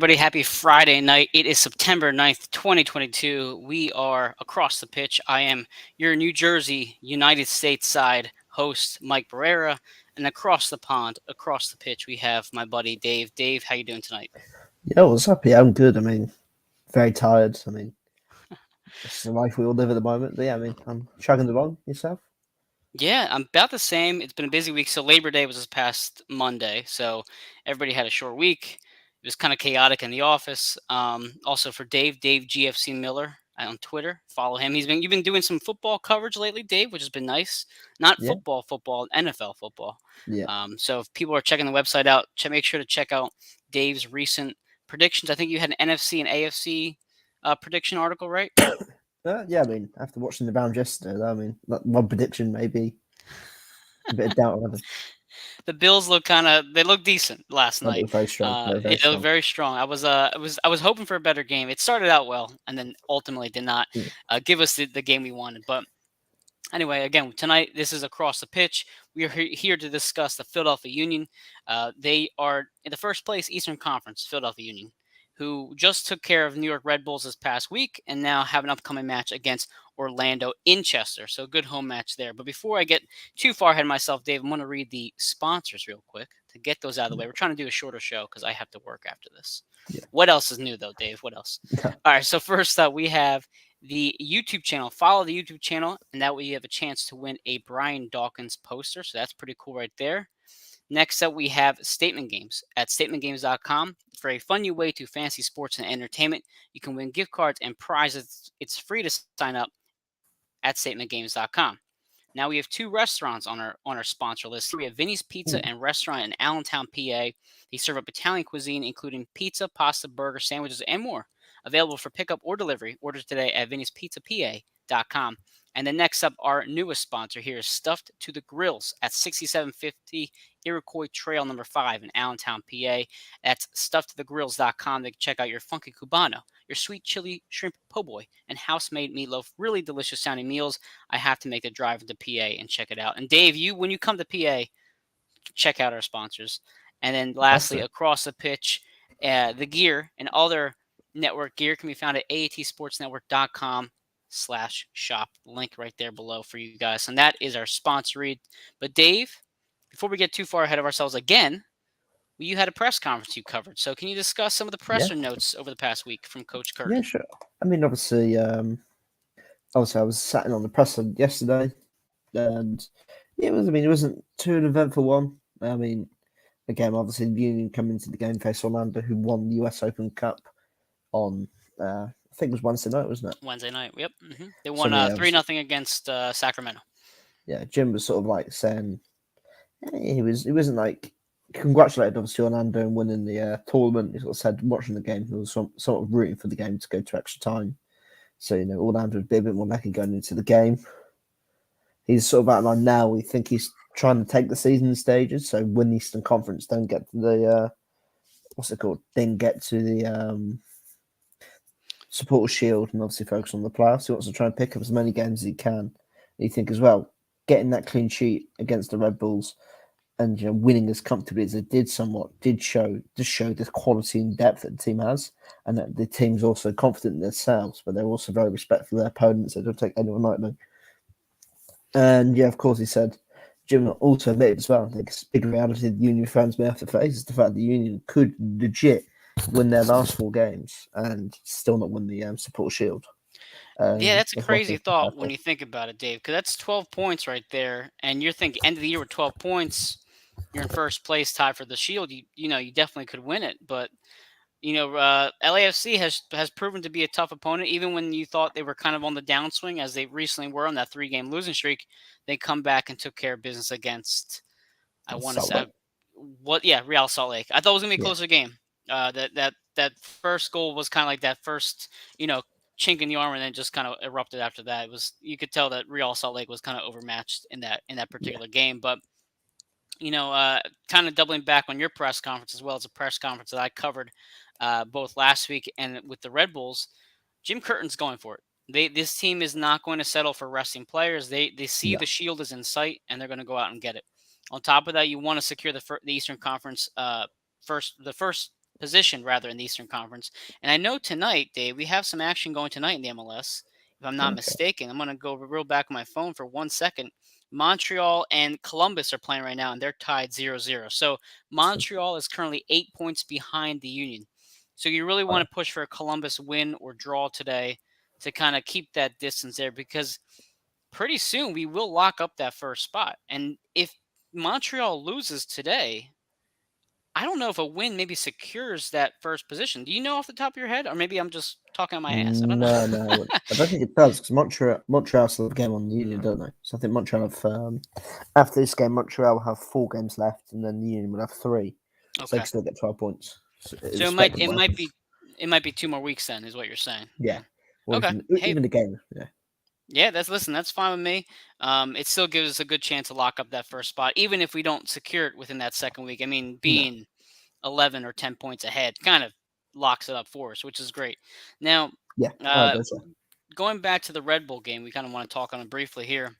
everybody? Happy Friday night. It is September 9th, 2022. We are across the pitch. I am your New Jersey, United States side host, Mike Barrera. And across the pond, across the pitch, we have my buddy Dave. Dave, how you doing tonight? Yeah, what's up? Yeah, I'm good. Very tired. It's the life we all live at the moment. But yeah, I'm chugging along. Yourself? Yeah, I'm about the same. It's been a busy week. So Labor Day was this past Monday. So everybody had a short week. It was kind of chaotic in the office. Also for Dave GFC Miller on Twitter. Follow him. You've been doing some football coverage lately, Dave, which has been nice. Not Yeah, football, NFL football. yeah, So if people are checking the website out, make sure to check out Dave's recent predictions. I think you had an NFC and AFC prediction article, right? yeah. After watching the round yesterday, that one prediction may be a bit of doubt on it. The Bills they look decent last But it night. was very strong. Very It looked strong. very strong. I was hoping for a better game. It started out well, and then ultimately did not Yeah, give us the game we wanted. But anyway, again, tonight this is across the pitch. We are here to discuss the Philadelphia Union. They are in the first place Eastern Conference, Philadelphia Union, who just took care of New York Red Bulls this past week and now have an upcoming match against Orlando in Chester. So a good home match there. But before I get too far ahead of myself, Dave, I'm going to read the sponsors real quick to get those out of the way. We're trying to do a shorter show because I have to work after this. yeah. What else is new, though, Dave? What else? All right, so first up, we have the YouTube channel. Follow the YouTube channel, and that way you have a chance to win a Brian Dawkins poster. So that's pretty cool right there. Next up, we have Statement Games at statementgames.com. For a fun new way to fantasy sports and entertainment, you can win gift cards and prizes. It's free to sign up at statementgames.com. Now we have two restaurants on our sponsor list. We have Vinny's Pizza and Restaurant in Allentown, PA. They serve up Italian cuisine, including pizza, pasta, burger, sandwiches, and more. Available for pickup or delivery. Order today at vinnyspizzapa.com. And then next up, our newest sponsor here is Stuffed to the Grills at 6750 Iroquois Trail number 5 in Allentown, PA. That's stuffedtothegrills.com. They can check out your funky Cubano, your sweet chili shrimp po' boy, and house-made meatloaf. Really delicious sounding meals. I have to make the drive into PA and check it out. And Dave, when you come to PA, check out our sponsors. And then lastly, Definitely. across the pitch, the gear and other network gear can be found at aatsportsnetwork.com/shop. Link right there below for you guys. And that is our sponsor read. But Dave, before we get too far ahead of ourselves again, you had a press conference you covered. So can you discuss some of the Yeah, presser notes over the past week from Coach yeah, Curtin? sure. Obviously, I was sat in on the presser yesterday, and it wasn't too an eventful one. Again, obviously, the Union coming into the game faced Orlando, who won the US Open Cup on I think it was Wednesday night, wasn't it? Wednesday night. Yep. They So won yeah, 3-0 against Sacramento. yeah, Jim was sort of like saying he wasn't like congratulated obviously Orlando and winning the tournament. He sort of said watching the game, he was sort of rooting for the game to go to extra time. So Orlando would be a bit more lucky going into the game. He's sort of outlined now. We think he's trying to take the season in stages. So win the Eastern Conference, don't get to the what's it called? Then get to the Supporter Shield and obviously focus on the playoffs. He wants to try and pick up as many games as he can. And you think as well, getting that clean sheet against the Red Bulls and winning as comfortably as it did did show the quality and depth that the team has, and that the team's also confident in themselves, but they're also very respectful of their opponents. They don't take anyone lightly. And yeah, of course, he said Jim also admitted as well. I think it's a big reality the Union fans may have to face is the fact the Union could legit win their last 4 games and still not win the Support Shield. Yeah, that's a That's one crazy thing to thought when prepare you think about it, Dave, because that's 12 points right there. And you're thinking end of the year with 12 points, you're in first place, tied for the Shield. You definitely could win it. But LAFC has proven to be a tough opponent, even when you thought they were kind of on the downswing, as they recently were on that 3-game losing streak. They come back and took care of business against, I for. want to Salt say, Lake. Real Salt Lake. I thought it was gonna be a Yeah, closer game. That first goal was kind of like that first, chink in the armor, and then just kind of erupted after that. You could tell that Real Salt Lake was kind of overmatched in that yeah, particular game, but kind of doubling back on your press conference as well as a press conference that I covered both last week and with the Red Bulls. Jim Curtin's going for it. This team is not going to settle for resting players. They see no, the Shield is in sight, and they're going to go out and get it. On top of that, you want to secure the Eastern Conference the first position rather in the Eastern Conference. And I know tonight, Dave, we have some action going tonight in the MLS. If I'm not Okay. mistaken, I'm going to go real back on my phone for 1 second. Montreal and Columbus are playing right now, and they're tied 0-0. So So, Montreal is currently 8 points behind the Union. So you really want to push for a Columbus win or draw today to kind of keep that distance there, because pretty soon we will lock up that first spot. And if Montreal loses today, I don't know if a win maybe secures that first position. Do you know off the top of your head? Or maybe I'm just talking on my ass. I don't no, no, know. I don't think it does because Montreal still have a game on the Union, don't they? So I think Montreal have after this game, Montreal will have 4 games left, and then the Union will have 3, so they Okay. can still get 12 points. So it might Irrespective of it what might happens. be it might be 2 more weeks then, is what you're saying. Yeah, Yeah. or Okay. even Hey, even the game. Yeah, yeah, that's fine with me. It still gives us a good chance to lock up that first spot, even if we don't secure it within that second week. I mean, no, being 11 or 10 points ahead kind of locks it up for us, which is great. Now, yeah, uh, does. going back to the Red Bull game, we kind of want to talk on it briefly here.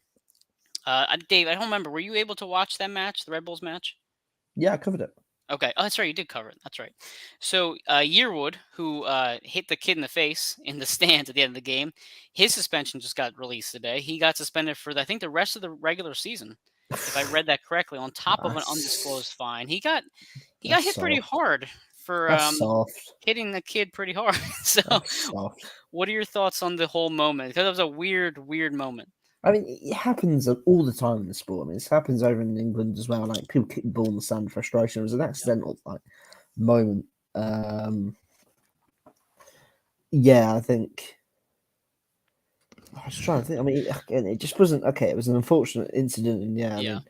Dave, I don't remember. Were you able to watch that match, the Red Bulls match? Yeah, I covered it. Okay. Oh, that's right. You did cover it. That's right. So Yearwood, who hit the kid in the face in the stands at the end of the game, his suspension just got released today. He got suspended for, I think, the rest of the regular season, if I read that correctly, on top of an That's undisclosed fine. He got that's hit pretty soft. hard for That's soft. hitting the kid pretty hard. So, That's soft. what are your thoughts on the whole moment? Because it was a weird, weird moment. I mean, it happens all the time in the sport. I mean, it happens over in England as well. Like people kick the ball in the sand, frustration. It was an Yeah. accidental moment. Um, yeah, I think I was trying to think. I mean, again, it just wasn't okay. It was an unfortunate incident, and yeah, I Yeah. mean,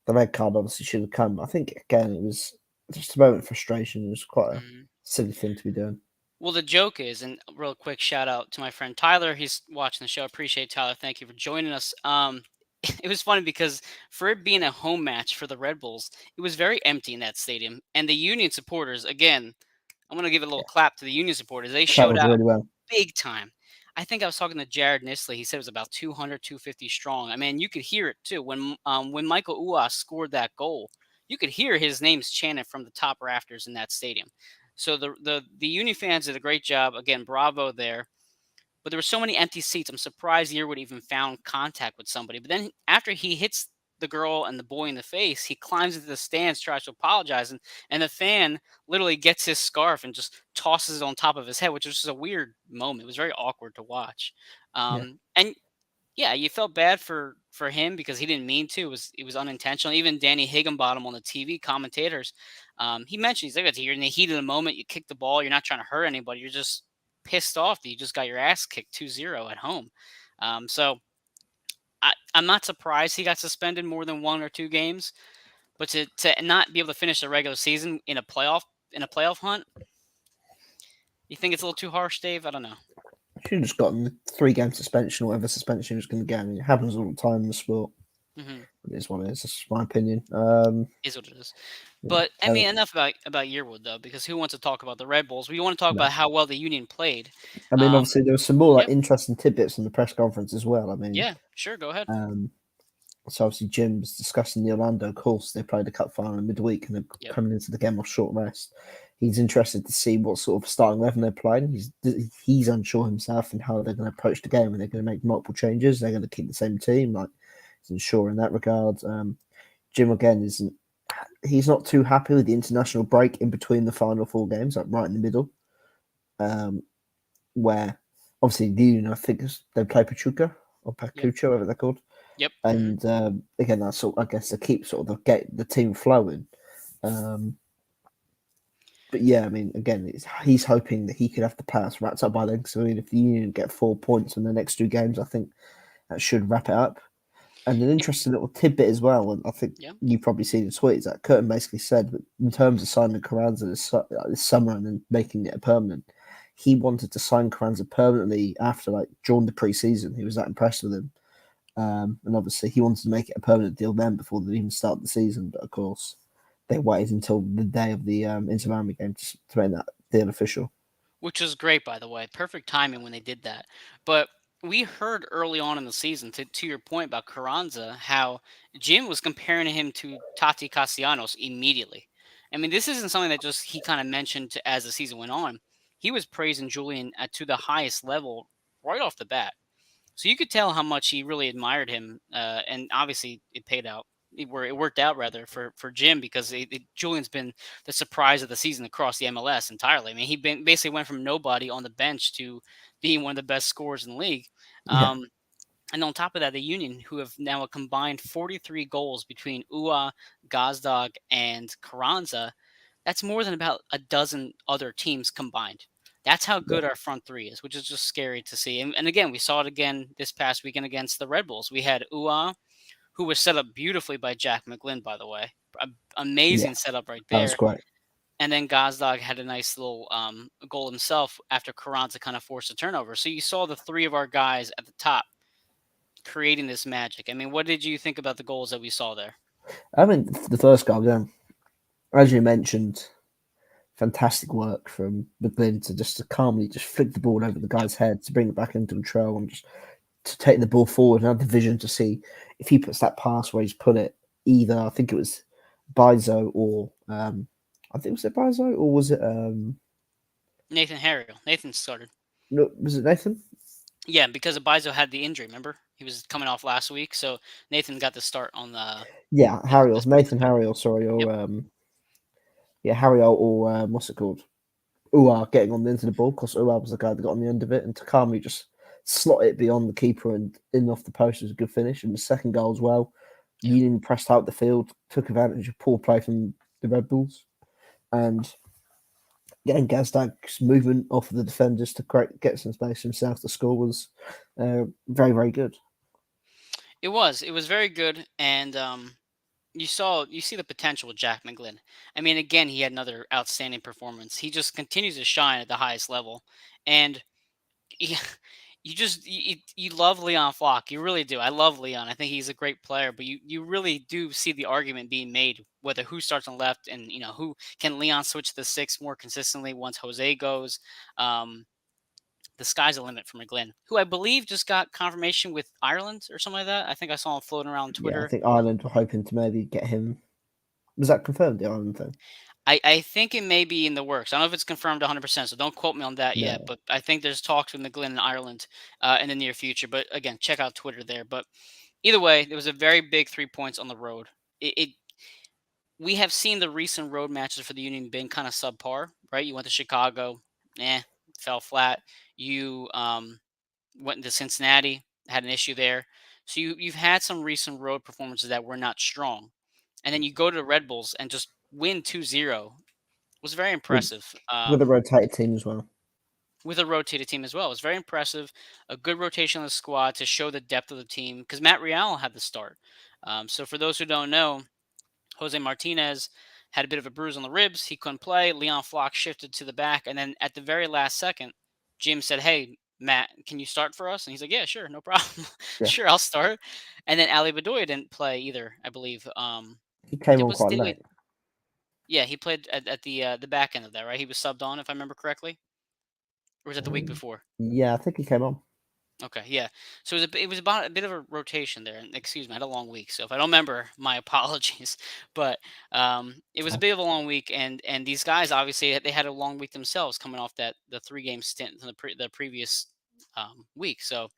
the red card obviously should have come. I think again, it was just a moment of frustration. It was quite a Mhm. silly thing to be doing. Well, the joke is, and real quick shout out to my friend Tyler. He's watching the show. Appreciate Tyler. Thank you for joining us. It was funny because for it being a home match for the Red Bulls, it was very empty in that stadium, and the Union supporters, again, I'm gonna give a little Yeah, clap to the Union supporters. They showed travelled out really well. big time. I think I was talking to Jared Nisley. He said it was about 200, 250 strong. I mean, you could hear it too when Michael Uas scored that goal. You could hear his names chanted from the top rafters in that stadium. So the Uni fans did a great job. Again, bravo there. But there were so many empty seats. I'm surprised Yearwood even found contact with somebody. But then after he hits the girl and the boy in the face, he climbs into the stands, tries to apologize, and the fan literally gets his scarf and just tosses it on top of his head, which was just a weird moment. It was very awkward to watch. Yeah, And yeah, you felt bad for him because he didn't mean to. It was unintentional. Even Danny Higginbottom on the TV commentators, he mentioned, he's like, "You're in the heat of the moment. You kick the ball. You're not trying to hurt anybody. You're just pissed off that you just got your ass kicked 2-0 at home." So I'm not surprised he got suspended more than 1 or 2 games, but to not be able to finish the regular season in a playoff hunt, you think it's a little too harsh, Dave? I don't know. should have just gotten the 3 game suspension, or whatever suspension he was going to get. I mean, it happens all the time in the sport. Hmm. It is what it is. That's my opinion. Is what it is. Yeah, But I mean, enough about Yearwood though, because who wants to talk about the Red Bulls? We want to talk no. about how well the Union played. I mean, Um, obviously, there was some more yep. interesting tidbits in the press conference as well. I mean, Yeah. Sure. Go ahead. um, so obviously Jim was discussing the Orlando course. They played a cup final in midweek and they're Yep. coming into the game off short rest. He's interested to see what sort of starting 11 they're playing. He's unsure himself in how they're going to approach the game. Are they going to make multiple changes? They're going to keep the same team. Like he's unsure in that regard. Jim again isn't. He's not too happy with the international break in between the final 4 games, like right in the middle, where obviously the Union, I think they play Pachuca or Yep. Pachuca, whatever they're called. Yep. And again, that's sort, I guess, to keep sort of get the team flowing. But yeah, I mean, again, he's hoping that he could have the pass wrapped up by then. So I mean, if the Union get 4 points in the next 2 games, I think that should wrap it up. And an interesting little tidbit as well, and I think Yeah. you've probably seen the tweet, is that Curtin basically said that in terms of signing Carranza this summer and then making it a permanent, he wanted to sign Carranza permanently after during the preseason. He was that impressed with him. And obviously, he wanted to make it a permanent deal then before they even start the season. But of course, they waited until the day of the Inter Miami game to make that deal official. Which was great, by the way. Perfect timing when they did that. But we heard early on in the season, to your point about Carranza, how Jim was comparing him to Tati Castellanos immediately. I mean, this isn't something that just he kind of mentioned as the season went on. He was praising Julian to the highest level right off the bat. So you could tell how much he really admired him, and obviously it paid out. It worked out rather for Jim because Julian's been the surprise of the season across the MLS entirely. I mean, basically went from nobody on the bench to being one of the best scorers in the league. Yeah, And on top of that, the Union, who have now a combined 43 goals between Ua, Gazdag, and Carranza, that's more than about a dozen other teams combined. That's how yeah, good our front three is, which is just scary to see. And again, we saw it again this past weekend against the Red Bulls. We had Ua, who was set up beautifully by Jack McGlynn, by the way. yeah. Amazing setup right That was there. great. And then Gazdag had a nice little goal himself after Carranza kind of forced a turnover. So you saw the three of our guys at the top creating this magic. I mean, what did you think about the goals that we saw there? I mean, the first goal, yeah, as you mentioned, fantastic work from McGlynn to calmly just flick the ball over the Yep. guy's head to bring it back into control and just to take the ball forward and have the vision to see if he puts that pass where he's put it. Either I think it was Bizo or I think was it Bizo or was it Nathan Harriel. Nathan started. no, was it Nathan? Yeah, because Abizo had the injury. Remember, he was coming off last week, so Nathan got the start on the Yeah, this Harriel, week's Nathan game. Harriel, sorry, Yep. or yeah, Harriel or what's it called? Uar getting on the end of the ball because Uar was the guy that got on the end of it, and Takami just slot it beyond the keeper and in off the post was a good finish. And the second goal as well, Yep. Union pressed out the field, took advantage of poor play from the Red Bulls, and getting Gazdag's movement off of the defenders to get some space himself to score was very, very good. It was. It was very good, and you see the potential with Jack McGlynn. I mean, again, he had another outstanding performance. He just continues to shine at the highest level, and he, you love Leon Flock. You really do. I love Leon. I think he's a great player, but you really do see the argument being made whether who starts on the left and who can Leon switch to the six more consistently once Jose goes. Um, the sky's the limit for McGlynn, who I believe just got confirmation with Ireland or something like that. I think I saw him floating around Yeah, I Twitter. think Ireland were hoping to maybe get him. Was that confirmed, the Ireland thing? I think it may be in the works. I don't know if it's confirmed 100%, so don't quote me on that yet. No. But I think there's talks with McGlynn and Ireland in the near future. But again, check out Twitter there. But either way, there was a very big 3 points on the road. It We have seen the recent road matches for the Union being kind of subpar, right? You went to Chicago, fell flat. You went into Cincinnati, had an issue there. So you've had some recent road performances that were not strong. And then you go to the Red Bulls and just win 2-0 was very with impressive. with a rotated team as well. With a rotated team as well. It was very impressive. A good rotation of the squad to show the depth of the team because Matt Real had the start. So for those who don't know, Jose Martinez had a bit of a bruise on the ribs. He couldn't play. Leon Flock shifted to the back. And then at the very last second, Jim said, "Hey, Matt, can you start for us?" And he's like, "Yeah, sure. No problem. Yeah, Sure, I'll start." And then Ali Bedoya didn't play either, I believe. he came on Was quite did late. we Yeah, he played at the back end of that, right? He was subbed on, if I remember correctly. Or was it the week before? Yeah, I think he came on. Okay, yeah. So it was about a bit of a rotation there. And excuse me, I had a long week, so if I don't remember, my apologies. But it was a bit of a long week, and these guys obviously they had a long week themselves, coming off the 3 game stint in the previous week. So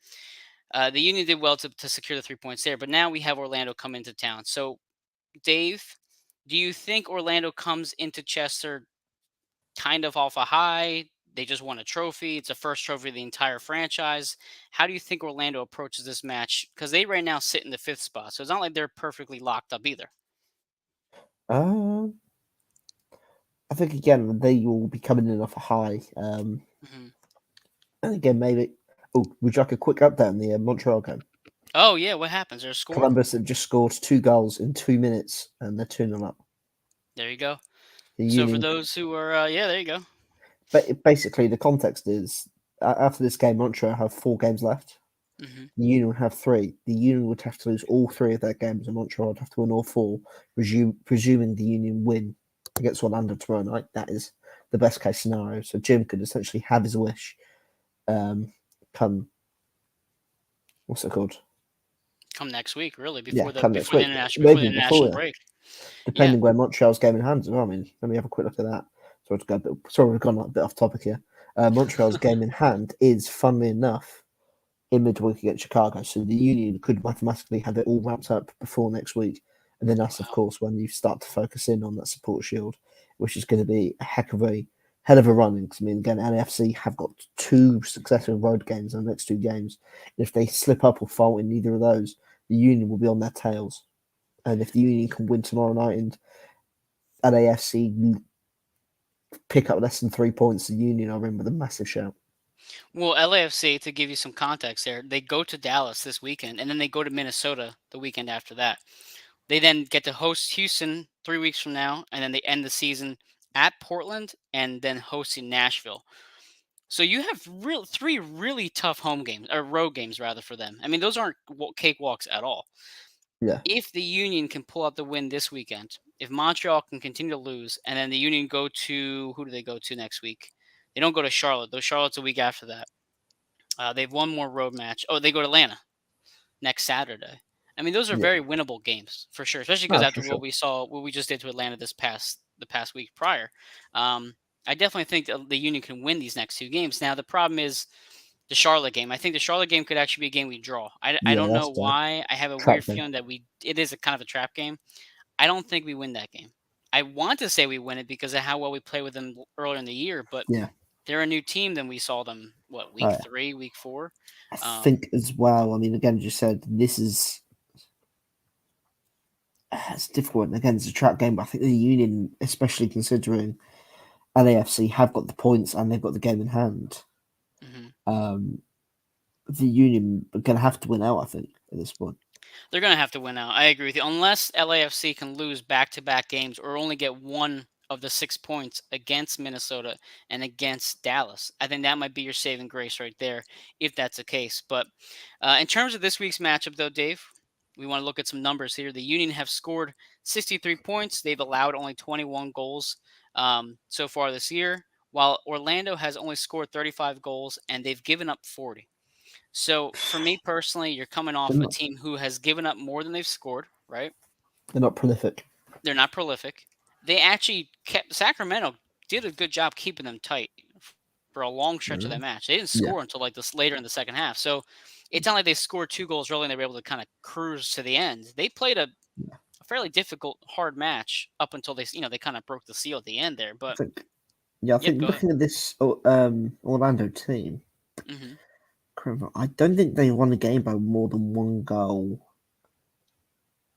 the Union did well to secure the 3 points there. But now we have Orlando come into town. So Dave, do you think Orlando comes into Chester kind of off a high? They just won a trophy. It's the first trophy of the entire franchise. How do you think Orlando approaches this match? Because they right now sit in the fifth spot, so it's not like they're perfectly locked up either. Um, I think again they will be coming in off a high. Hmm. And again maybe. Oh, would you like a quick update on the Montreal game? Oh yeah, what happens? There's a score. Columbus have just scored 2 goals in 2 minutes, and they're 2-0 up. There you go. The So for Union, those who are, yeah, there you go. but basically the context is after this game, Montreal have 4 games left. Hmm. The Union would have 3. The Union would have to lose all 3 of their games, and Montreal would have to win all 4. Presuming the Union win against Orlando tomorrow night, that is the best case scenario. So Jim could essentially have his wish. Come, what's it called? Come next week, really, Yeah, before come next the week. international Maybe before the before international that. break. Yeah. depending where Montreal's game in hand as well. I mean, let me have a quick look at that. Sorry, we've gone a bit off topic here. Montreal's game in hand is, funnily enough, in midweek against Chicago, so the Union could mathematically have it all wrapped up before next week, and then that's of Wow. course when you start to focus in on that support shield, which is going to be a hell of a run. Because I mean, again, LAFC have got 2 successive road games in the next 2 games. And if they slip up or fault in either of those, the Union will be on their tails. And if the Union can win tomorrow night and LAFC pick up less than 3 points, the Union are in with a massive shout. Well, LAFC, to give you some context there, they go to Dallas this weekend, and then they go to Minnesota the weekend after that. They then get to host Houston 3 weeks from now, and then they end the season at Portland and then hosting Nashville. So you have 3 really tough home games, or road games rather, for them. I mean, those aren't cakewalks at all. Yeah, If the Union can pull out the win this weekend, if Montreal can continue to lose, and then the Union go to, who do they go to next week? They don't go to Charlotte. Though Charlotte's a week after that. They've one more road match. Oh, they go to Atlanta next Saturday. I mean, those are yeah, very winnable games for sure, especially because no, after for what sure. we saw, what we just did to Atlanta the past week prior. Um, I definitely think the Union can win these next 2 games. Now the problem is the Charlotte game. I think the Charlotte game could actually be a game we draw. I Yeah, don't know that's the why. I have a weird trap game. feeling that it is a kind of a trap game. I don't think we win that game. I want to say we win it because of how well we play with them earlier in the year, but Yeah. they're a new team than we saw them. What, week Oh, 3, week 4? I Um, think as well. I mean, again, as you said, this is it's difficult. And again, it's a trap game, but I think the Union, especially considering LAFC have got the points and they've got the game in hand, mhm. um, the Union are going to have to win out. I think at this point. They're going to have to win out. I agree with you. Unless LAFC can lose back-to-back games or only get one of the 6 points against Minnesota and against Dallas, I think that might be your saving grace right there, if that's the case. But in terms of this week's matchup, though, Dave, we want to look at some numbers here. The Union have scored 63 points. They've allowed only 21 goals so far this year, while Orlando has only scored 35 goals and they've given up 40. So for me personally, you're coming They're off a not. team who has given up more than they've scored, right? They're not prolific. They're not prolific. They actually kept Sacramento did a good job keeping them tight for a long stretch of that Mm. match. They didn't Yeah. score until like this later in the second half. So it's not like they scored 2 goals early and they were able to kind of cruise to the end. They played a fairly difficult, hard match up until they kind of broke the seal at the end there. I But think. Yeah, I yep, think go ahead. looking at this Orlando team, Hmm. I don't think they won a game by more than 1 goal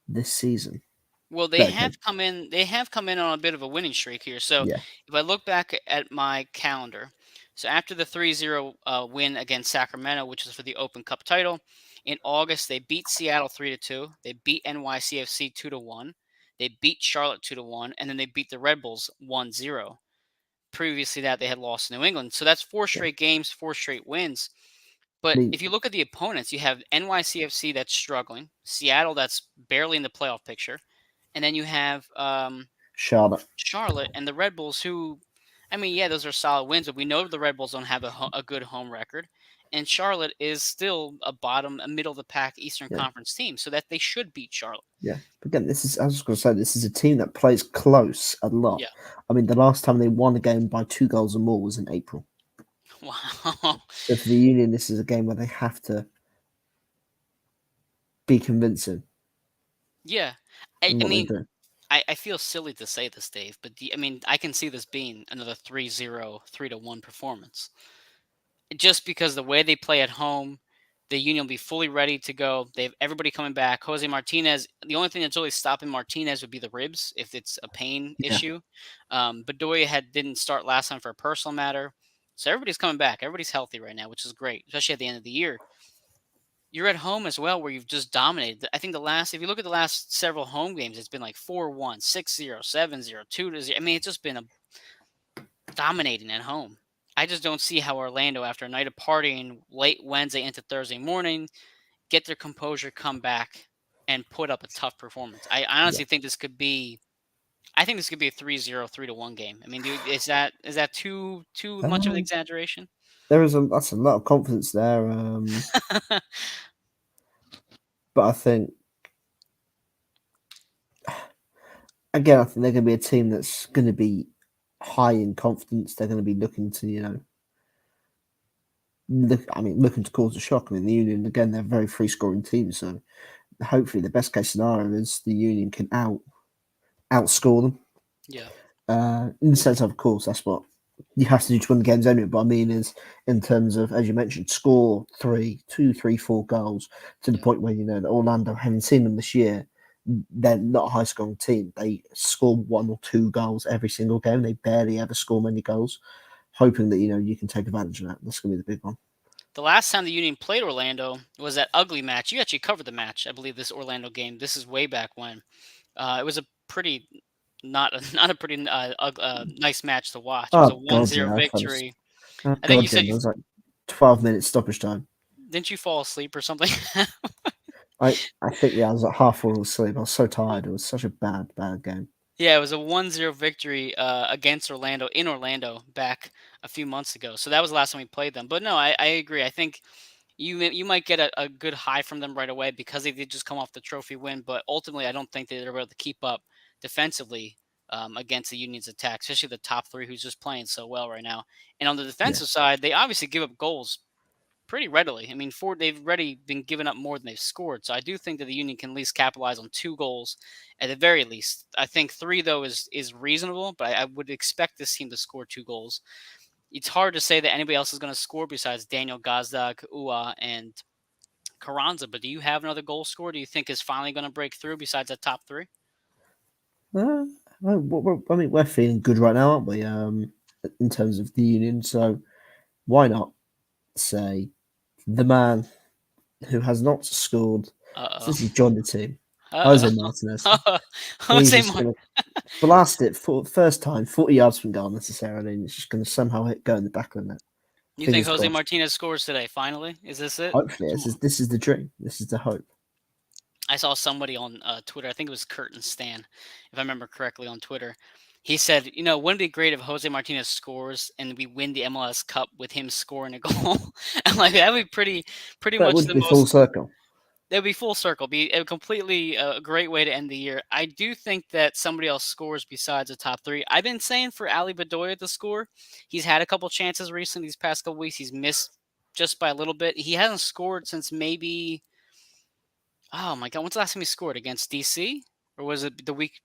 this season. Well, they No, have come in. They have come in on a bit of a winning streak here. So, yeah, if I look back at my calendar, so after the 3-0 win against Sacramento, which was for the Open Cup title, in August they beat Seattle 3-2. They beat NYCFC 2-1. They beat Charlotte 2-1, and then they beat the Red Bulls 1-0. Previously, that they had lost to New England. So that's 4 straight games, 4 straight wins. I But mean, if you look at the opponents, you have NYCFC that's struggling, Seattle that's barely in the playoff picture, and then you have Charlotte. Charlotte and the Red Bulls, who, I mean, yeah, those are solid wins, but we know the Red Bulls don't have a good home record, and Charlotte is still a middle of the pack Eastern Yeah, Conference team, so that they should beat Charlotte. yeah. But again, this is I was just going to say this is a team that plays close a lot. Yeah. I mean, the last time they won a game by 2 goals or more was in April. Wow. So for the Union, this is a game where they have to be convincing Yeah. I, in I what they mean, do. I feel silly to say this, Dave, but I mean, I can see this being another 3-0, 3-1 performance. Just because the way they play at home, the Union will be fully ready to go. They have everybody coming back. Jose Martinez, the only thing that's really stopping Martinez would be the ribs if it's a pain Yeah, issue. Bedoya didn't start last time for a personal matter. So everybody's coming back. Everybody's healthy right now, which is great, especially at the end of the year. You're at home as well, where you've just dominated. I think if you look at the last several home games, it's been like 4-1, 6-0, 7-0, 2-0. I mean, it's just been a dominating at home. I just don't see how Orlando, after a night of partying late Wednesday into Thursday morning, get their composure, come back, and put up a tough performance. I yeah. honestly think this could be. I think this could be a 3-0, 3-1 game. I mean, is that too much of an Um, exaggeration? that's a lot of confidence there. But I think again, I think they're going to be a team that's going to be high in confidence. They're going to be looking to, looking to cause a shock. I mean, the Union again, they're a very free scoring team, so hopefully the best case scenario is the Union can outscore them. Yeah. In the sense of course, that's what you have to do to win the games anyway. But I mean, is in terms of, as you mentioned, score 4 goals to the Yeah. point where that Orlando, having seen them this year, they're not a high scoring team. They score 1 or 2 goals every single game. They barely ever score many goals. Hoping that you can take advantage of that. That's going to be the big one. The last time the Union played Orlando was that ugly match. You actually covered the match, I believe, this Orlando game. This is way back when. It was a pretty not a pretty nice match to watch. It was a Oh one God, zero yeah, victory. oh I think you God, yeah. said There was like 12 minutes stoppage time. didn't you fall asleep or something? I think I was like half falling asleep. I was so tired. It was such a bad game. Yeah, it was a 1-0 victory against Orlando in Orlando back a few months ago. So that was the last time we played them. But no, I agree. I think you might get a good high from them right away because they did just come off the trophy win. But ultimately, I don't think they're able to keep up defensively against the Union's attack, especially the top three who's just playing so well right now. And on the Yeah, defensive side, they obviously give up goals pretty readily. I mean, they've already been giving up more than they've scored. So I do think that the Union can at least capitalize on 2 goals at the very least. I think 3 though is reasonable, but I would expect this team to score 2 goals. It's hard to say that anybody else is going to score besides Daniel Gazdag, Ua, and Carranza. But do you have another goal scorer? Do you think is finally going to break through besides that top 3? uh, I mean, we're feeling good right now, aren't we? In terms of the Union, so why not say the man who has not scored Uh since he joined the team, oh. Jose Martinez? He's Jose just going to blast it for first time, 40 yards from goal necessarily, and it's just going to somehow go in the back of the net. You think Fingers Jose crossed. Martinez scores today? Finally, is this it? Hopefully, this is the dream. This is the hope. I saw somebody on Twitter. I think it was Curtin Stan, if I remember correctly on Twitter. He said, wouldn't it be great if Jose Martinez scores and we win the MLS Cup with him scoring a goal? I'm like, that would be pretty That much would the be full most. circle. That would be full circle. Be a completely great way to end the year. I do think that somebody else scores besides the top 3. I've been saying for Ali Bedoya to score. He's had a couple chances recently these past couple weeks. He's missed just by a little bit. He hasn't scored since maybe. Oh my God! When's the last time he scored against DC, or was it the week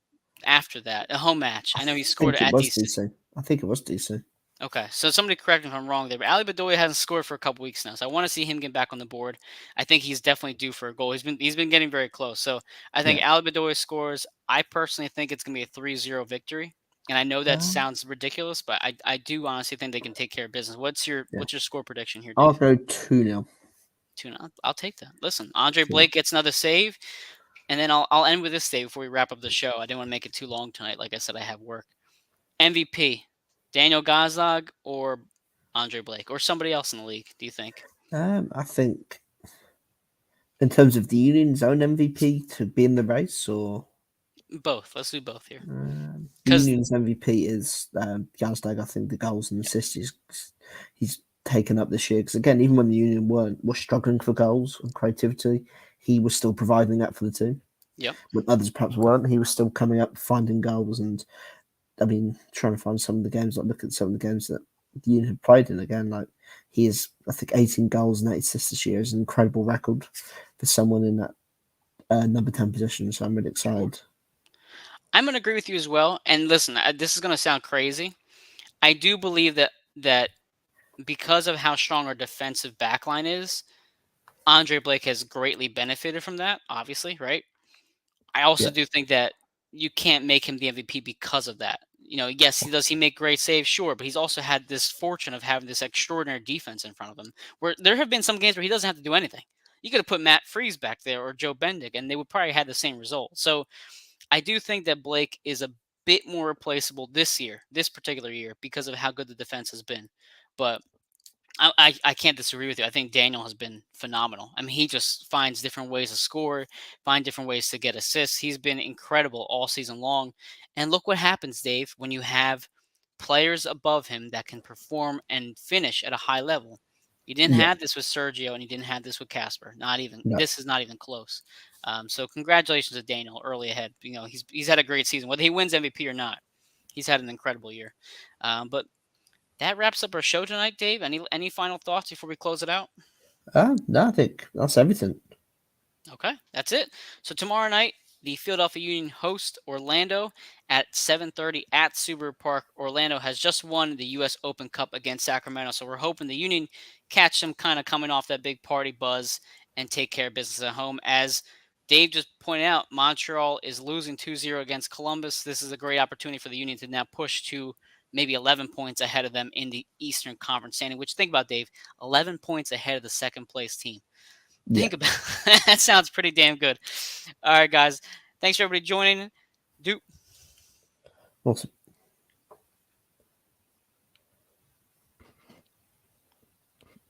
after that? A home match. I I know he scored think it at was DC. DC. I think it was DC. Okay, so somebody correct me if I'm wrong there, but Ali Bedoya hasn't scored for a couple weeks now, so I want to see him get back on the board. I think he's definitely due for a goal. He's been getting very close. So I think Yeah. Ali Bedoya scores. I personally think it's gonna be a 3-0 victory, and I know that Um, sounds ridiculous, but I do honestly think they can take care of business. What's your yeah. what's your score prediction here, I'll Dave? go 2-0. Tuna. I'll take that. Listen, Andre 2-0. Blake gets another save. And then I'll end with this day before we wrap up the show. I didn't want to make it too long tonight. Like I said, I have work. MVP, Daniel Gazdag or Andre Blake or somebody else in the league, do you think? I think in terms of the Union's own MVP to be in the race, or Both. Let's do both here. the Because, Union's MVP is Gazdag. I think the goals and assists he's taken up this year, because again, even when the Union were struggling for goals and creativity, he was still providing that for the team. yep. When others perhaps weren't, he was still coming up finding goals, and I mean, trying to find some of the games. Like, look at some of the games that the Union have played in. Again, like, he is, I think, 18 goals and 8 assists this year is an incredible record for someone in that number 10 position. So I'm really excited. I'm going to agree with you as well. And listen, this is going to sound crazy. I do believe that because of how strong our defensive backline is, Andre Blake has greatly benefited from that, obviously, right? I also Yeah, do think that you can't make him the MVP because of that. Yes, he make great saves, sure, but he's also had this fortune of having this extraordinary defense in front of him. Where there have been some games where he doesn't have to do anything. You could have put Matt Freeze back there or Joe Bendick, and they would probably have the same result. So I do think that Blake is a bit more replaceable this particular year, because of how good the defense has been. But I can't disagree with you. I think Daniel has been phenomenal. I mean, he just finds different ways to score, find different ways to get assists. He's been incredible all season long. And look what happens, Dave, when you have players above him that can perform and finish at a high level. You didn't Yeah. have this with Sergio, and you didn't have this with Casper. Not even. No. This is not even close. So congratulations to Daniel early ahead. He's had a great season. Whether he wins MVP or not, he's had an incredible year. But that wraps up our show tonight, Dave. Any final thoughts before we close it out? No, I think that's everything. Okay, that's it. So tomorrow night, the Philadelphia Union host Orlando at 7:30 at Subaru Park. Orlando has just won the U.S. Open Cup against Sacramento, so we're hoping the Union catch them kind of coming off that big party buzz and take care of business at home. As Dave just pointed out, Montreal is losing 2-0 against Columbus. This is a great opportunity for the Union to now push to maybe 11 points ahead of them in the Eastern Conference standing, which think about, Dave, 11 points ahead of the second place team. Yeah. Think about that. Sounds pretty damn good. All right, guys. Thanks for everybody joining. Awesome.